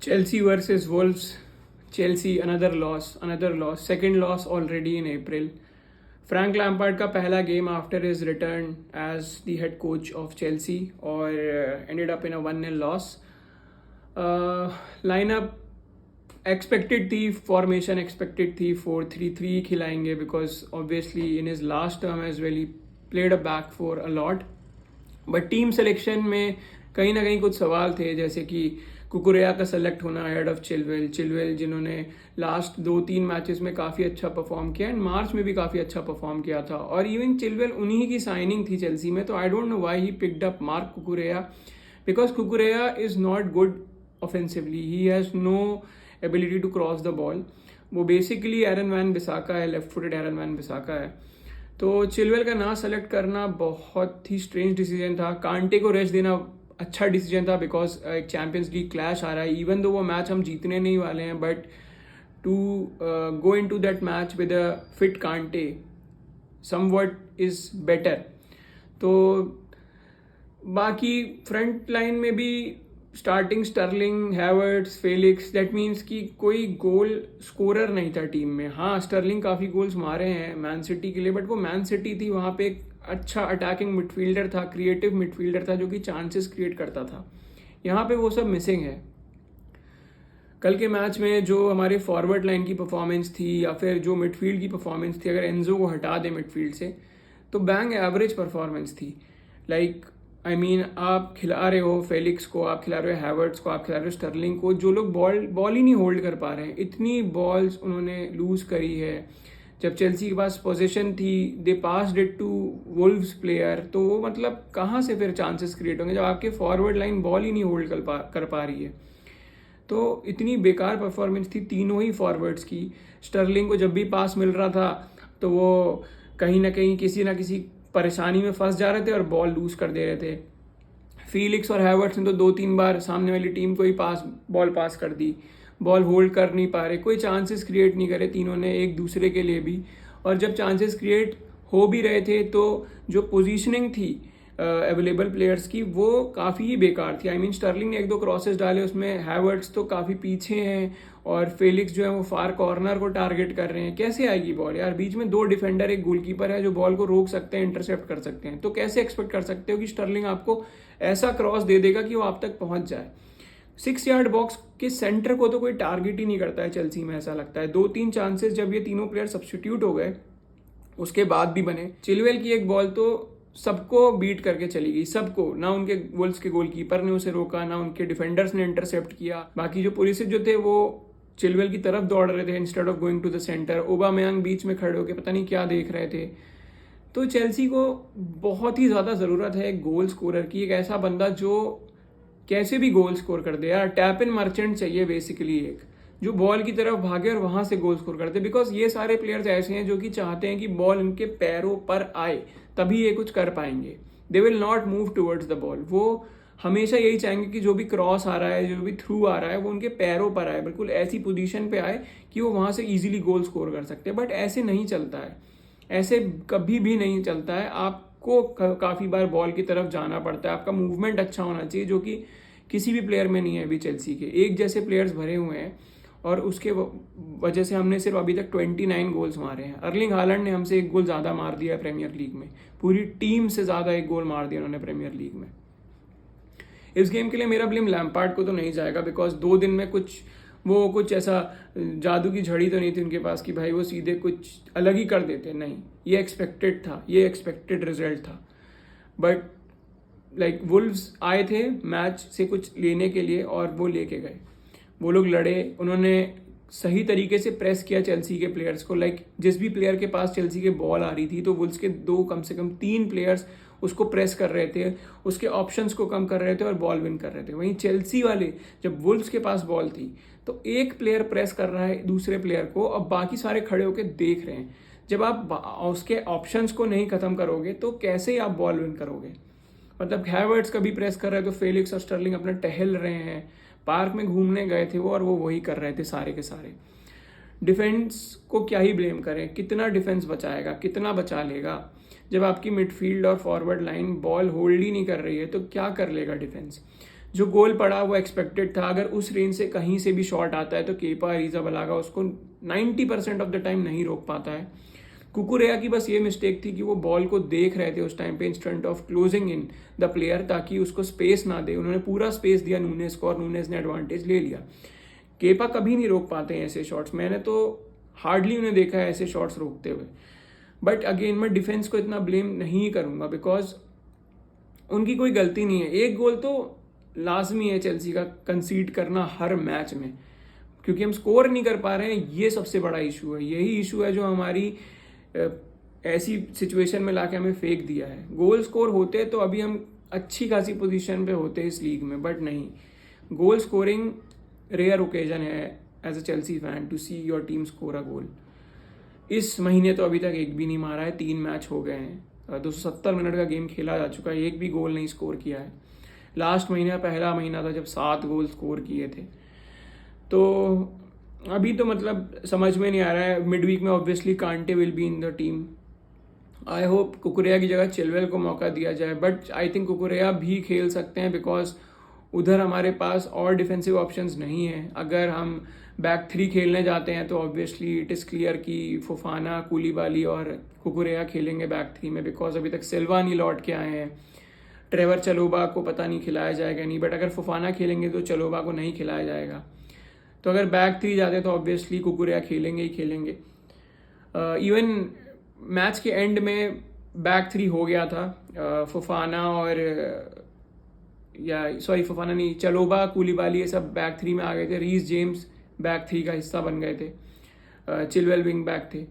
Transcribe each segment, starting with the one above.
Chelsea versus Wolves. Chelsea another loss, second loss already in April. Frank Lampard का पहला game after his return as the head coach of Chelsea और ended up in a 1-0 loss. Lineup expected थी, formation expected थी 4-3-3 खिलाएंगे because obviously in his last term as well he played a back four a lot. But team selection में कहीं ना कहीं कुछ सवाल थे, जैसे कि कुकुरेया का सेलेक्ट होना हेड ऑफ चिलवेल जिन्होंने लास्ट 2-3 मैचेस में काफ़ी अच्छा परफॉर्म किया एंड मार्च में भी काफ़ी अच्छा परफॉर्म किया था, और इवन चिलवेल उन्हीं की साइनिंग थी चेल्सी में. तो I don't know why he picked up Marc Cucurella, because Cucurella is not good offensively, he has no ability to cross the ball. वो बेसिकली एरन वैन बिसाका है, left footed Aaron Wan Bissaka है. तो Chilwell का ना select करना बहुत ही strange decision था. कांटे को रेस्ट देना अच्छा डिसीजन था, बिकॉज एक चैंपियंस लीग क्लैश आ रहा है. इवन दो वो मैच हम जीतने नहीं वाले हैं, but to go in to that match with a fit Kante somewhat is better. तो बाकी फ्रंट लाइन में भी starting Sterling, Havertz, Felix, that means कि कोई गोल स्कोरर नहीं था टीम में. हाँ, स्टर्लिंग काफ़ी गोल्स मारे हैं मैन सिटी के लिए, बट वो मैन सिटी थी, वहाँ पे एक अच्छा अटैकिंग मिडफील्डर था, क्रिएटिव मिडफील्डर था जो कि चांसेस क्रिएट करता था. यहाँ पे वो सब मिसिंग है. कल के मैच में जो हमारे फॉरवर्ड लाइन की परफॉर्मेंस थी या फिर जो मिडफील्ड की परफॉर्मेंस थी, अगर एंजो को हटा दे मिडफील्ड से, तो बैंग एवरेज परफॉर्मेंस थी. लाइक आई मीन आप खिला रहे हो फेलिक्स को, आप खिला रहे हो हैवर्ट्स को, आप खिला रहे हो स्टर्लिंग को, जो लोग बॉल ही नहीं होल्ड कर पा रहे हैं. इतनी बॉल्स उन्होंने लूज करी है. जब चेल्सी के पास पोजीशन थी, they passed it to Wolves player, तो वो मतलब कहाँ से फिर चांसेस क्रिएट होंगे जब आपके फॉरवर्ड लाइन बॉल ही नहीं होल्ड कर पा रही है. तो इतनी बेकार परफॉर्मेंस थी तीनों ही फॉरवर्ड्स की. स्टर्लिंग को जब भी पास मिल रहा था तो वो कहीं ना कहीं किसी ना किसी परेशानी में फंस जा रहे थे और बॉल लूज कर दे रहे थे. फीलिक्स और हैवर्ट्स ने तो 2-3 बार सामने वाली टीम को ही बॉल पास कर दी. बॉल होल्ड कर नहीं पा रहे, कोई चांसेस क्रिएट नहीं करे तीनों ने एक दूसरे के लिए भी. और जब चांसेस क्रिएट हो भी रहे थे तो जो पोजीशनिंग थी अवेलेबल प्लेयर्स की वो काफ़ी ही बेकार थी. आई मीन स्टर्लिंग ने 1-2 क्रॉसेस डाले, उसमें हैवर्ट्स तो काफ़ी पीछे हैं और फेलिक्स जो है वो फार कॉर्नर को टारगेट कर रहे हैं. कैसे आएगी बॉल यार? बीच में 2 डिफेंडर, एक गोलकीपर है जो बॉल को रोक सकते हैं, इंटरसेप्ट कर सकते हैं. तो कैसे एक्सपेक्ट कर सकते हो कि स्टर्लिंग आपको ऐसा क्रॉस दे देगा कि वो आप तक पहुंच जाए? 6 यार्ड बॉक्स के सेंटर को तो कोई टारगेट ही नहीं करता है चेल्सी में, ऐसा लगता है. 2-3 चांसेस जब ये तीनों प्लेयर सब्स्टिट्यूट हो गए उसके बाद भी बने. चिलवेल की एक बॉल तो सबको बीट करके चली गई, सबको. ना उनके वुल्व्स के गोलकीपर ने उसे रोका, ना उनके डिफेंडर्स ने इंटरसेप्ट किया. बाकी जो पुलिस जो थे वो चिलवेल की तरफ दौड़ रहे थे instead of going to the centre. Aubameyang बीच में खड़े होकर पता नहीं क्या देख रहे थे. तो चेल्सी को बहुत ही ज़्यादा ज़रूरत है एक गोल स्कोरर की, एक ऐसा बंदा जो कैसे भी गोल स्कोर कर दे यार. टैप इन मर्चेंट चाहिए बेसिकली, एक जो बॉल की तरफ भागे और वहां से गोल स्कोर करते. बिकॉज ये सारे प्लेयर्स ऐसे हैं जो कि चाहते हैं कि बॉल इनके पैरों पर आए, तभी ये कुछ कर पाएंगे. They will not move towards the ball. वो हमेशा यही चाहेंगे कि जो भी क्रॉस आ रहा है, जो भी थ्रू आ रहा है, वो उनके पैरों पर आए, बिल्कुल ऐसी पोजीशन पे आए कि वो वहां से इजीली गोल स्कोर कर सकते हैं. बट ऐसे नहीं चलता है, ऐसे कभी भी नहीं चलता है. आपको काफ़ी बार बॉल की तरफ जाना पड़ता है, आपका मूवमेंट अच्छा होना चाहिए, जो कि किसी भी प्लेयर में नहीं है. अभी चेल्सी के एक जैसे प्लेयर्स भरे हुए हैं और उसके वजह से हमने सिर्फ अभी तक 29 गोल्स मारे हैं. अर्लिंग हालैंड ने हमसे 1 गोल ज़्यादा मार दिया है प्रीमियर लीग में. पूरी टीम से ज़्यादा 1 गोल मार दिया उन्होंने प्रीमियर लीग में. इस गेम के लिए मेरा ब्लेम लैम्पार्ड को तो नहीं जाएगा, बिकॉज 2 दिन में कुछ ऐसा जादू की झड़ी तो नहीं थी उनके पास कि भाई वो सीधे कुछ अलग ही कर देते. नहीं, ये एक्सपेक्टेड था, ये एक्सपेक्टेड रिजल्ट था. बट लाइक वुल्व्स आए थे मैच से कुछ लेने के लिए और वो लेके गए. वो लोग लड़े, उन्होंने सही तरीके से प्रेस किया चेल्सी के प्लेयर्स को. लाइक जिस भी प्लेयर के पास चेल्सी के बॉल आ रही थी तो वुल्व्स के कम से कम 3 प्लेयर्स उसको प्रेस कर रहे थे, उसके ऑप्शंस को कम कर रहे थे और बॉल विन कर रहे थे. वहीं चेल्सी वाले जब वुल्व्स के पास बॉल थी तो एक प्लेयर प्रेस कर रहा है दूसरे प्लेयर को और बाकी सारे खड़े होकर देख रहे हैं. जब आप उसके ऑप्शंस को नहीं खत्म करोगे तो कैसे ही आप बॉल विन करोगे? मतलब हैवर्ट्स कभी प्रेस कर रहे हैं तो फेलिक्स और स्टर्लिंग अपने टहल रहे हैं, पार्क में घूमने गए थे वो, और वो वही कर रहे थे सारे के सारे. डिफेंस को क्या ही ब्लेम करें, कितना डिफेंस बचाएगा, कितना बचा लेगा? जब आपकी मिडफील्ड और फॉरवर्ड लाइन बॉल होल्ड ही नहीं कर रही है तो क्या कर लेगा डिफेंस? जो गोल पड़ा वो एक्सपेक्टेड था। अगर उस रेंज से कहीं से भी शॉट आता है तो केपा अरीजाबलागा उसको 90% ऑफ द टाइम नहीं रोक पाता है। कुकुरेया की बस ये मिस्टेक थी कि वो बॉल को देख रहे थे उस टाइम पे instant of closing in the player, ताकि उसको स्पेस ना दे। उन्होंने पूरा स्पेस दिया नूनेस को और नूनेस ने एडवांटेज ले लिया। केपा कभी नहीं रोक पाते हैं ऐसे शॉट्स, मैंने तो हार्डली उन्हें देखा है ऐसे शॉट्स रोकते हुए। बट अगेन मैं डिफेंस को इतना ब्लेम नहीं करूंगा बिकॉज उनकी कोई गलती नहीं है। एक गोल तो लाजमी है चेल्सी का कंसीड करना हर मैच में, क्योंकि हम स्कोर नहीं कर पा रहे हैं, ये सबसे बड़ा इशू है। यही इशू है जो हमारी ऐसी सिचुएशन में लाके हमें फेंक दिया है। गोल स्कोर होते तो अभी हम अच्छी खासी पोजीशन पे होते इस लीग में, बट नहीं। गोल स्कोरिंग रेयर ओकेजन है as a Chelsea fan to see your team score a goal. इस महीने तो अभी तक एक भी नहीं मारा है, 3 मैच हो गए हैं, 270 मिनट का गेम खेला जा चुका है, एक भी गोल नहीं स्कोर किया है। लास्ट महीना पहला महीना था जब 7 गोल स्कोर किए थे। तो अभी तो मतलब समझ में नहीं आ रहा है। मिड वीक में ऑब्वियसली कांटे will be in the team. I hope कुकुरेया की जगह चिलवेल को मौका दिया जाए, बट आई थिंक कुकुरेया भी खेल सकते हैं बिकॉज उधर हमारे पास और डिफेंसिव ऑप्शंस नहीं है। अगर हम बैक 3 खेलने जाते हैं तो ऑब्वियसली इट इज़ क्लियर कि फुफाना, कूलीबाली और कुकुरेया खेलेंगे बैक 3 में, बिकॉज अभी तक सिल्वा नहीं लौट के आए हैं। ट्रेवर चलोबा को पता नहीं खिलाया जाएगा नहीं, बट अगर फुफाना खेलेंगे तो चलोबा को नहीं खिलाया जाएगा। तो अगर बैक 3 जाते तो ऑब्वियसली कुकुरेया खेलेंगे ही खेलेंगे। इवन मैच के एंड में बैक 3 हो गया था, फुफाना और फुफाना नहीं, चलोबा, कूलीबाली, ये सब बैक 3 में आ गए थे। रीस जेम्स बैक 3 का हिस्सा बन गए थे, चिलवेल विंग बैक थे।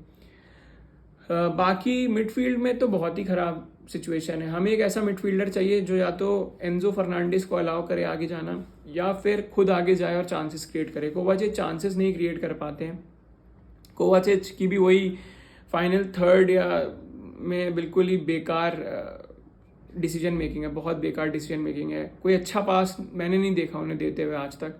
बाकी मिडफील्ड में तो बहुत ही ख़राब सिचुएशन है। हमें एक ऐसा मिडफील्डर चाहिए जो या तो एंजो फर्नांडिस को अलाउ करे आगे जाना, या फिर खुद आगे जाए और चांसेस क्रिएट करे। कोवाचिच चांसेस नहीं क्रिएट कर पाते हैं। कोवाचिच की भी वही फाइनल थर्ड या में बिल्कुल ही बेकार डिसीजन मेकिंग है, बहुत बेकार डिसीजन मेकिंग है। कोई अच्छा पास मैंने नहीं देखा उन्हें देते हुए आज तक।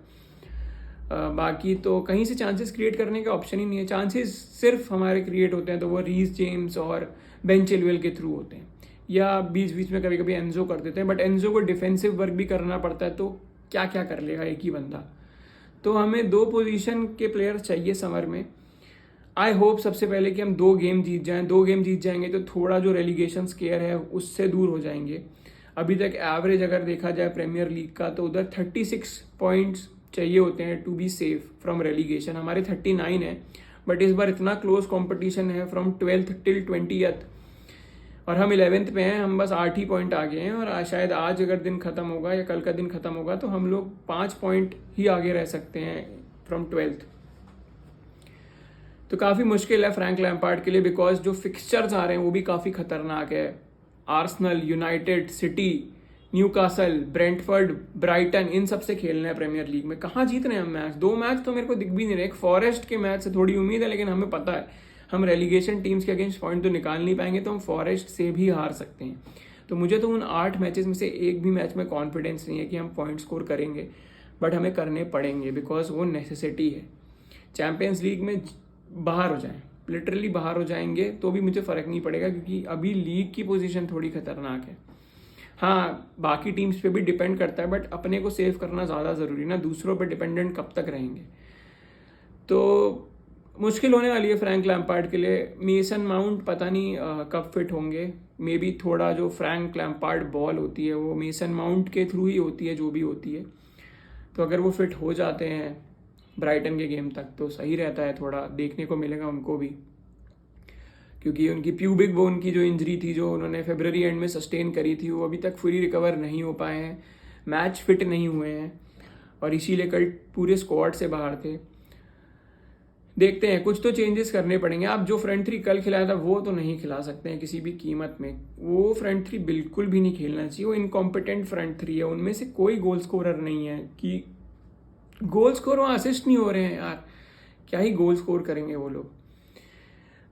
बाकी तो कहीं से चांसेस क्रिएट करने का ऑप्शन ही नहीं है। चांसेस सिर्फ हमारे क्रिएट होते हैं तो वो रीस जेम्स और बेन चिलवेल के थ्रू होते हैं, या बीच बीच में कभी कभी एंजो कर देते हैं। बट एंजो को डिफेंसिव वर्क भी करना पड़ता है, तो क्या क्या कर लेगा एक ही बंदा। तो हमें 2 पोजीशन के प्लेयर चाहिए समर में। आई होप सबसे पहले कि हम 2 गेम जीत जाएं। 2 गेम जीत जाएंगे तो थोड़ा जो रेलीगेशन स्केयर है उससे दूर हो जाएंगे। अभी तक एवरेज अगर देखा जाए प्रीमियर लीग का तो उधर 36 पॉइंट्स चाहिए होते हैं to be safe from relegation. हमारे 39 है, बट इस बार इतना क्लोज कंपटीशन है फ्रॉम 12th टिल 20th, और हम 11th पे हैं। हम बस 8 ही पॉइंट आगे हैं, और शायद आज अगर दिन खत्म होगा या कल का दिन खत्म होगा तो हम लोग 5 पॉइंट ही आगे रह सकते हैं फ्रॉम 12th। तो काफ़ी मुश्किल है फ्रैंक लैम्पार्ड के लिए, बिकॉज जो फिक्सचर्स आ रहे हैं वो भी काफ़ी खतरनाक है। Arsenal, United, City, Newcastle, Brentford, Brighton, इन सब से खेलना है प्रीमियर लीग में। कहाँ जीत रहे हैं हम मैच? 2 मैच तो मेरे को दिख भी नहीं रहे। एक फॉरेस्ट के मैच से थोड़ी उम्मीद है, लेकिन हमें पता है हम रेलीगेशन टीम्स के अगेंस्ट पॉइंट तो निकाल नहीं पाएंगे, तो हम फॉरेस्ट से भी हार सकते हैं। तो मुझे तो उन 8 मैचेस में से एक भी मैच में कॉन्फिडेंस नहीं है कि हम पॉइंट स्कोर करेंगे, बट हमें करने पड़ेंगे बिकॉज वो नेसेसिटी है। चैम्पियंस लीग में बाहर हो जाएं, लिटरली बाहर हो जाएंगे तो भी मुझे फ़र्क नहीं पड़ेगा, क्योंकि अभी लीग की पोजीशन थोड़ी खतरनाक है। हाँ, बाकी टीम्स पे भी डिपेंड करता है, बट अपने को सेव करना ज़्यादा ज़रूरी ना। दूसरों पे डिपेंडेंट कब तक रहेंगे? तो मुश्किल होने वाली है फ्रैंक लैम्पार्ड के लिए। मेसन माउंट पता नहीं कब फिट होंगे। मे बी थोड़ा जो फ्रैंक लैम्पार्ड बॉल होती है वो मेसन माउंट के थ्रू ही होती है, जो भी होती है। तो अगर वो फिट हो जाते हैं ब्राइटन के गेम तक तो सही रहता है, थोड़ा देखने को मिलेगा उनको भी, क्योंकि उनकी प्यूबिक बोन की जो इंजरी थी जो उन्होंने फरवरी एंड में सस्टेन करी थी वो अभी तक फुली रिकवर नहीं हो पाए हैं, मैच फिट नहीं हुए हैं, और इसीलिए कल पूरे स्क्वाड से बाहर थे। देखते हैं, कुछ तो चेंजेस करने पड़ेंगे। आप जो फ्रंट 3 कल खिलाया था वो तो नहीं खिला सकते हैं किसी भी कीमत में। वो फ्रंट 3 बिल्कुल भी नहीं खेलना चाहिए। वो इनकॉम्पिटेंट फ्रंट 3 है, उनमें से कोई गोल स्कोरर नहीं है कि गोल स्कोर वहाँ असिस्ट नहीं हो रहे हैं यार, क्या ही गोल स्कोर करेंगे वो लोग।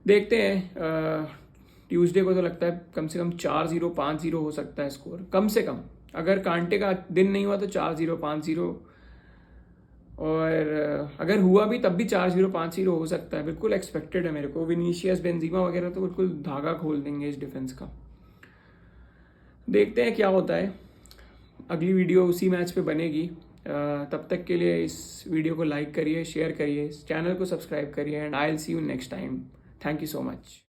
देखते हैं, ट्यूसडे को तो लगता है कम से कम 4-0 5-0 हो सकता है स्कोर, कम से कम। अगर कांटे का दिन नहीं हुआ तो 4-0 5-0, और अगर हुआ भी तब भी 4-0 5-0 हो सकता है। बिल्कुल एक्सपेक्टेड है मेरे को। विनीशियस, बेंजीमा वगैरह तो बिल्कुल धागा खोल देंगे इस डिफेंस का। देखते हैं क्या होता है। अगली वीडियो उसी मैच पे बनेगी। तब तक के लिए इस वीडियो को लाइक करिए, शेयर करिए, इस चैनल को सब्सक्राइब करिए and I will see you next time. Thank you so much.